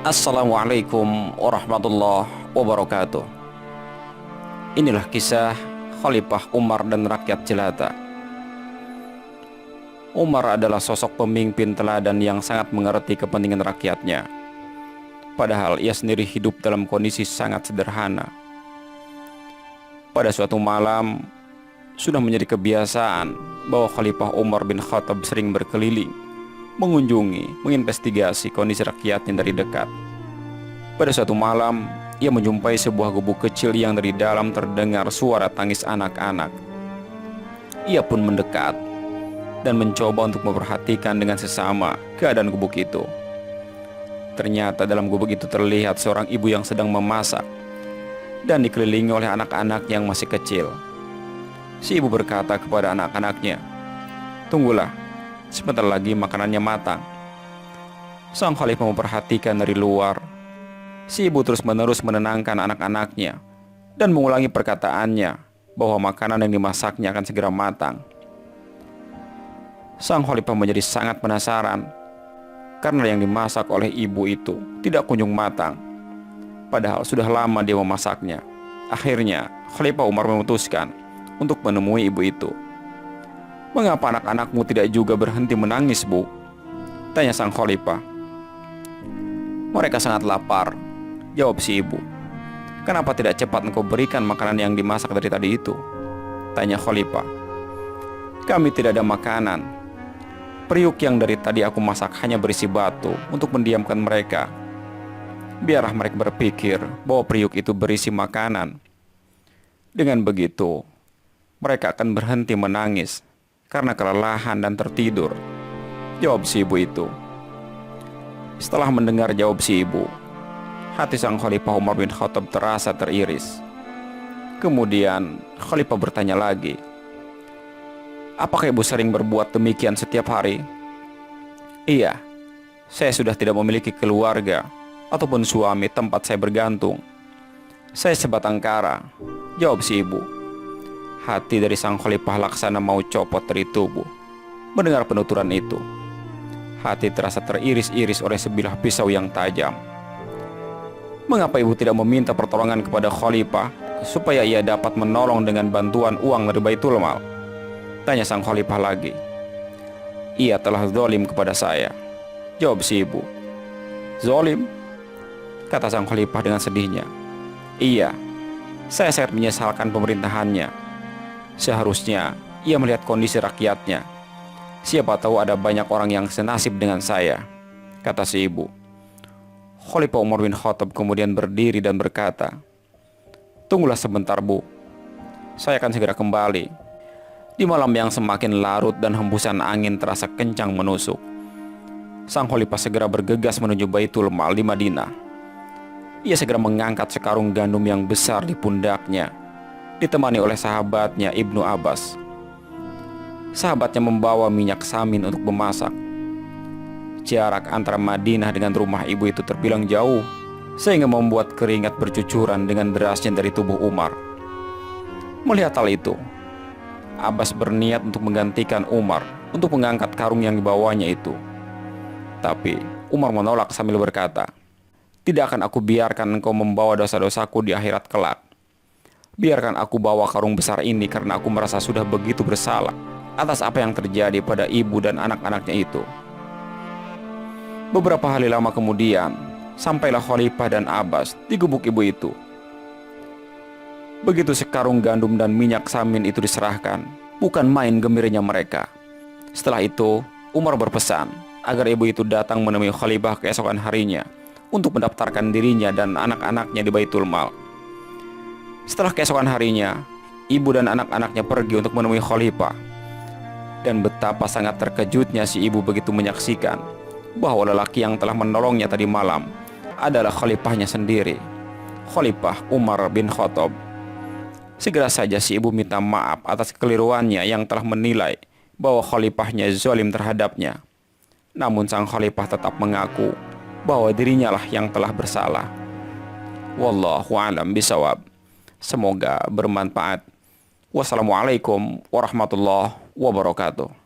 Assalamualaikum warahmatullahi wabarakatuh. Inilah kisah Khalifah Umar dan rakyat jelata. Umar adalah sosok pemimpin teladan yang sangat mengerti kepentingan rakyatnya. Padahal ia sendiri hidup dalam kondisi sangat sederhana. Pada suatu malam, sudah menjadi kebiasaan bahwa Khalifah Umar bin Khattab sering berkeliling mengunjungi, menginvestigasi kondisi rakyatnya dari dekat. Pada suatu malam, ia menjumpai sebuah gubuk kecil yang dari dalam terdengar suara tangis anak-anak. Ia pun mendekat dan mencoba untuk memperhatikan dengan sesama keadaan gubuk itu. Ternyata dalam gubuk itu terlihat seorang ibu yang sedang memasak dan dikelilingi oleh anak-anak yang masih kecil. Si ibu berkata kepada anak-anaknya, "Tunggulah, sebentar lagi makanannya matang." Sang khalifah memperhatikan dari luar. Si ibu terus-menerus menenangkan anak-anaknya dan mengulangi perkataannya bahwa makanan yang dimasaknya akan segera matang. Sang khalifah menjadi sangat penasaran karena yang dimasak oleh ibu itu tidak kunjung matang, padahal sudah lama dia memasaknya. Akhirnya Khalifah Umar memutuskan untuk menemui ibu itu. "Mengapa anak-anakmu tidak juga berhenti menangis, Bu?" tanya sang khalifah. "Mereka sangat lapar," jawab si ibu. "Kenapa tidak cepat engkau berikan makanan yang dimasak dari tadi itu?" tanya khalifah. "Kami tidak ada makanan. Periuk yang dari tadi aku masak hanya berisi batu untuk mendiamkan mereka. Biarlah mereka berpikir bahwa periuk itu berisi makanan. Dengan begitu, mereka akan berhenti menangis karena kelelahan dan tertidur," jawab si ibu itu. Setelah mendengar jawab si ibu, hati sang Khalifah Umar bin Khattab terasa teriris. Kemudian Khalifah bertanya lagi, "Apakah ibu sering berbuat demikian setiap hari?" "Iya, saya sudah tidak memiliki keluarga ataupun suami tempat saya bergantung. Saya sebatang kara," jawab si ibu. Hati dari sang khalifah laksana mau copot dari tubuh mendengar penuturan itu. Hati terasa teriris-iris oleh sebilah pisau yang tajam. "Mengapa ibu tidak meminta pertolongan kepada khalifah supaya ia dapat menolong dengan bantuan uang dari Baitul Mal?" tanya sang khalifah lagi. "Ia telah zalim kepada saya," jawab si ibu. "Zalim?" kata sang khalifah dengan sedihnya. "Iya, saya sangat menyesalkan pemerintahannya. Seharusnya ia melihat kondisi rakyatnya. Siapa tahu ada banyak orang yang senasib dengan saya," kata si ibu. Khalifah Umar bin Khattab kemudian berdiri dan berkata, "Tunggulah sebentar, Bu. Saya akan segera kembali." Di malam yang semakin larut dan hembusan angin terasa kencang menusuk, sang khalifah segera bergegas menuju Baitul Mal di Madinah. Ia segera mengangkat sekarung gandum yang besar di pundaknya, ditemani oleh sahabatnya Ibnu Abbas. Sahabatnya membawa minyak samin untuk memasak. Jarak antara Madinah dengan rumah ibu itu terbilang jauh, sehingga membuat keringat bercucuran dengan derasnya dari tubuh Umar. Melihat hal itu, Abbas berniat untuk menggantikan Umar untuk mengangkat karung yang dibawanya itu. Tapi Umar menolak sambil berkata, "Tidak akan aku biarkan engkau membawa dosa-dosaku di akhirat kelak. Biarkan aku bawa karung besar ini karena aku merasa sudah begitu bersalah atas apa yang terjadi pada ibu dan anak-anaknya itu." Beberapa hari lama kemudian, sampailah Khalifah dan Abbas di gubuk ibu itu. Begitu sekarung gandum dan minyak samin itu diserahkan, bukan main gembiranya mereka. Setelah itu, Umar berpesan agar ibu itu datang menemui Khalifah keesokan harinya untuk mendaftarkan dirinya dan anak-anaknya di Baitul Mal. Setelah keesokan harinya, ibu dan anak-anaknya pergi untuk menemui Khalifah. Dan betapa sangat terkejutnya si ibu begitu menyaksikan bahwa lelaki yang telah menolongnya tadi malam adalah khalifahnya sendiri, Khalifah Umar bin Khattab. Segera saja si ibu minta maaf atas kekeliruannya yang telah menilai bahwa khalifahnya zalim terhadapnya. Namun sang khalifah tetap mengaku bahwa dirinya lah yang telah bersalah. Wallahu a'lam bishawab. Semoga bermanfaat. Wassalamualaikum warahmatullahi wabarakatuh.